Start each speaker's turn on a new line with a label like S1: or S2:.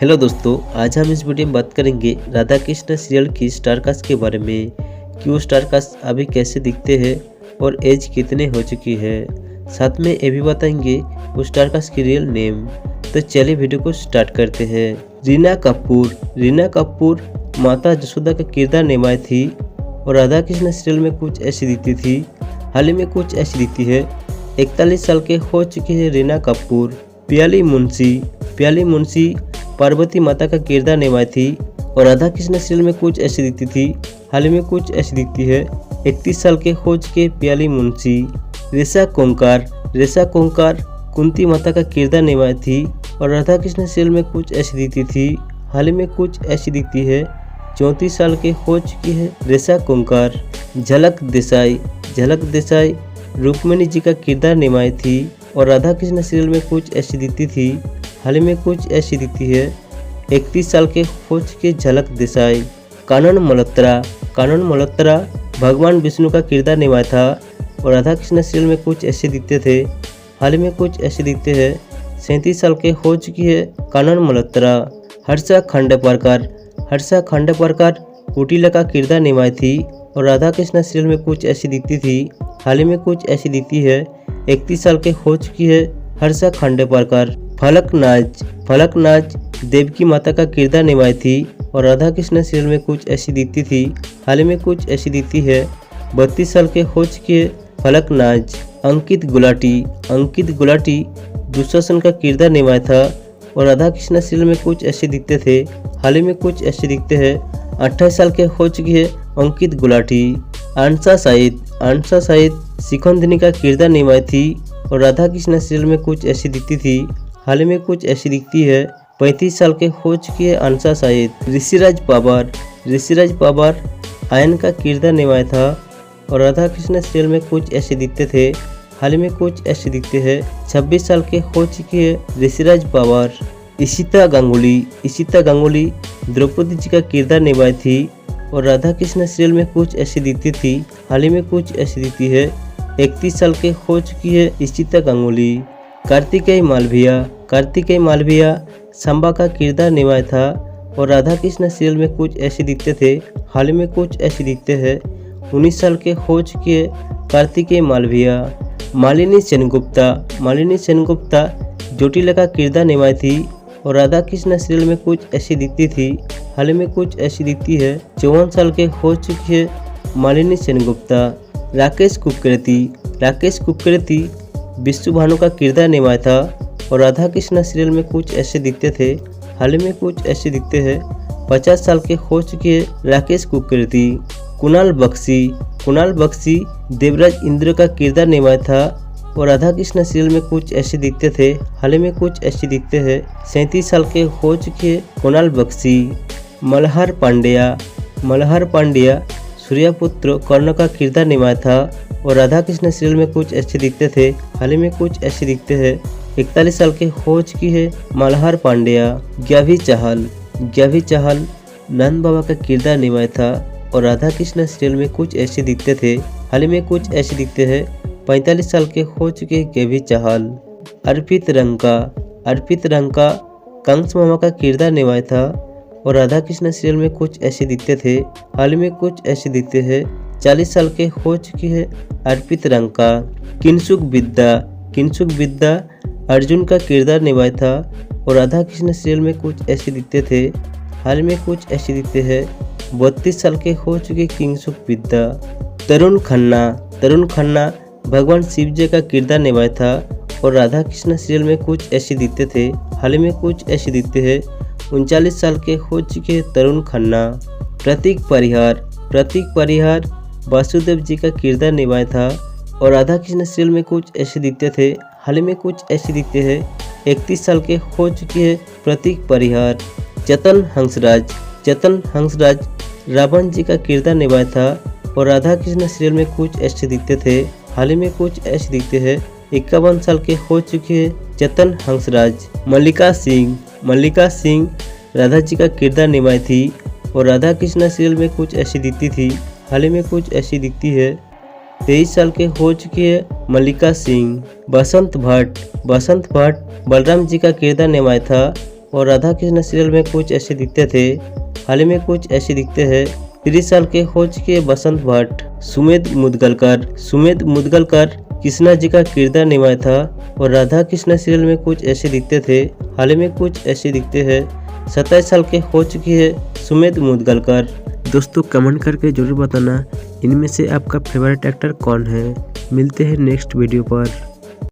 S1: Hello दोस्तों, आज हम इस वीडियो में बात करेंगे राधा कृष्ण सीरियल की स्टार कास्ट के बारे में कि वो स्टार कास्ट अभी कैसे दिखते हैं और एज कितने हो चुकी है। साथ में ये भी बताएंगे वो स्टार कास्ट की रियल नेम। तो चलिए वीडियो को स्टार्ट करते हैं। रीना कपूर माता जसोदा का किरदार निभाई थी और राधा कृष्ण सीरियल में कुछ ऐसी दिखती थी, हाल ही में कुछ ऐसी दिखती है। 41 साल के हो चुकी है रीना कपूर। प्याली मुंशी पार्वती माता का किरदार निभाई थी और राधा कृष्ण सीरियल में कुछ ऐसी दिखती थी, हाल ही में कुछ ऐसी दिखती है। 31 साल के हो चुके प्याली मुंशी। रेशा कोंकार कुंती माता का किरदार निभाई थी और राधा कृष्ण सीरियल में कुछ ऐसी दिखती थी, हाल ही में कुछ ऐसी दिखती है। 34 साल के हो चुकी है रेशा कोंकार। झलक देसाई रुक्मिणी जी का किरदार निभाई थी और राधा कृष्ण सीरियल में कुछ ऐसी दिखती थी, हाल ही में कुछ ऐसी दिखती है। 31 साल के हो चुके झलक देसाई। कानन मल्होत्रा भगवान विष्णु का किरदार निभाया था और राधा कृष्ण सीरियल में कुछ ऐसे दिखते थे, हाल ही में कुछ ऐसे दिखते हैं। 37 साल के हो चुकी है कानन मल्होत्रा। हर्षा खंडेपारकर कुटिला का किरदार निभाई थी और राधा कृष्ण सीरियल में कुछ ऐसी दिखती थी, हाल ही में कुछ ऐसी दिखती है। 31 साल के हो चुकी है हर्षा खंडेपारकर। फलकनाज देवकी माता का किरदार निभाई थी और राधा कृष्ण सीरियल में कुछ ऐसी दिखती थी, हाल ही में कुछ ऐसी दिखती है। 32 साल के हो चुकी है फलकनाज। अंकित गुलाटी दुशासन का किरदार निभाया था और राधा कृष्ण सीरियल में कुछ ऐसे दिखते थे, हाल ही में कुछ ऐसे दिखते हैं। 28 साल के हो चुकी है अंकित गुलाटी। आंशा साहिद शिखंदिनी का किरदार निभाई थी और राधा कृष्ण सीरियल में कुछ ऐसी दिखती थी, हाल ही में कुछ ऐसी दिखती है। 35 साल के हो चुकी है आंशा साहिद। ऋषिराज पवार आयन का किरदार निभाया था और राधा कृष्ण सीरियल में कुछ ऐसे दिखते थे, हाल ही में कुछ ऐसे दिखते हैं। 26 साल के हो चुकी है ऋषिराज पवार। इशिता गांगुली द्रौपदी जी का किरदार निभाई थी और राधा कृष्ण सीरियल में कुछ ऐसी दिखती थी, हाल ही में कुछ ऐसी दिखती है। 31 साल के हो चुकी है इशिता गांगुली। कार्तिकेय मालविया सांबा का किरदार निभाया था और राधा कृष्ण सीरियल में कुछ ऐसे दिखते थे, हाल ही में कुछ ऐसे दिखते हैं। 19 साल के हो चुकी है कार्तिकेय मालविया। मालिनी सेनगुप्ता जोटिला का किरदार निभाई थी और राधा कृष्ण सीरियल में कुछ ऐसी दिखती थी, हाल ही में कुछ ऐसी दिखती है। 54 साल के हो चुकी है मालिनी सेनगुप्ता। राकेश कुकरेती विष्णु भानु का किरदार निभाया था और राधा कृष्ण सीरियल में कुछ ऐसे दिखते थे, हाल ही में कुछ ऐसे दिखते हैं। 50 साल के हो चुके हैं राकेश कुकरेती। कुणाल बख्शी देवराज इंद्र का किरदार निभाया था और राधा कृष्ण सीरियल में कुछ ऐसे दिखते थे, हाल ही में कुछ ऐसे दिखते हैं। 37 साल के हो चुके हैं कुणाल बख्शी। मल्हार पांड्या सूर्यपुत्र कर्ण का किरदार निभाया था और राधा कृष्ण सीरियल में कुछ ऐसे दिखते थे, हाल ही में कुछ ऐसे दिखते हैं। 41 साल के हो चुकी है मल्हार पांड्या। ग्यावी चाहल नंद बाबा का किरदार निभाया था और राधा कृष्ण सीरियल में कुछ ऐसे दिखते थे, हाल ही में कुछ ऐसे दिखते हैं। 45 साल के हो चुके ग्यावी चाहल। अर्पित रंका कंस मामा का किरदार निभाया था और राधा कृष्ण सीरियल में कुछ ऐसे दिखते थे, हाल ही में कुछ ऐसे दिखते हैं। 40 साल के हो चुकी है अर्पित रंका। किंसुक विद्या अर्जुन का किरदार निभाया था और राधा कृष्ण सीरियल में कुछ ऐसे दिखते थे, हाल में कुछ ऐसे दिखते हैं। 32 साल के हो चुके किंसुक विद्या। तरुण खन्ना भगवान शिव जी का किरदार निभाया था और राधा कृष्ण सीरियल में कुछ ऐसे दिखते थे, हाल में कुछ ऐसे दिखते हैं। 39 साल के हो चुके तरुण खन्ना। प्रतीक परिहार वासुदेव जी का किरदार निभाया था और राधा कृष्ण सीरियल में कुछ ऐसे दिखते थे, हाल में कुछ ऐसे दिखते हैं। 31 साल के हो चुके हैं प्रतीक परिहार। चेतन हंसराज रावण जी का किरदार निभाया था और राधा कृष्ण सीरियल में कुछ ऐसे दिखते थे, हाल में कुछ ऐसे दिखते हैं। 51 साल के हो चुके हैं चेतन हंसराज। मल्लिका सिंह राधा जी का किरदार निभाई थी और राधा कृष्ण सीरियल में कुछ ऐसी दिखती थी, हाल में कुछ ऐसी दिखती है। 23 साल के हो चुकी है मल्लिका सिंह। बसंत भट्ट बलराम जी का किरदार निभाया था और राधा कृष्ण सीरियल में कुछ ऐसे दिखते थे, हाल ही में कुछ ऐसे दिखते हैं। 30 साल के हो चुके बसंत भट्ट। सुमेध मुदगलकर कृष्णा जी का किरदार निभाया था और राधा कृष्ण सीरियल में कुछ ऐसे दिखते थे, हाल ही में कुछ ऐसे दिखते हैं। 27 साल के हो चुकी है सुमेध मुदगलकर। दोस्तों कमेंट करके जरूर बताना इनमें से आपका फेवरेट एक्टर कौन है। मिलते हैं नेक्स्ट वीडियो पर।